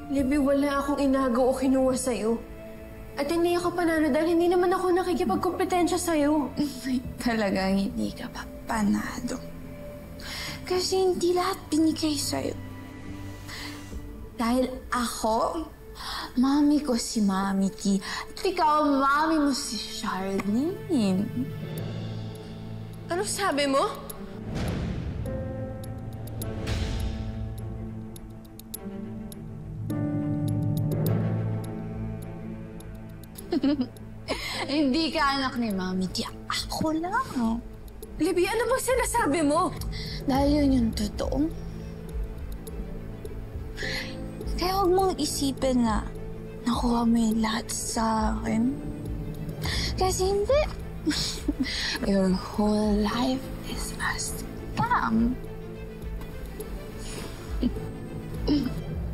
Libby, wala akong inagaw o kinuha sa'yo. At hindi ako panalo dahil hindi naman ako nakikipagkompetensya sa'yo. Talagang hindi ka pa panalo. Kasi hindi lahat binigay sa'yo. Dahil ako, mami ko si Mami T. At ikaw, mami mo si Charlene. Ano sabi mo? Hindi ka anak ni Mami T. Ako lang. Libby, ano bang sinasabi mo? Dahil yun yung totoo. Kaya huwag mong isipin na nakuha mo yung lahat sa akin. Kasi hindi. Your whole life is a scam.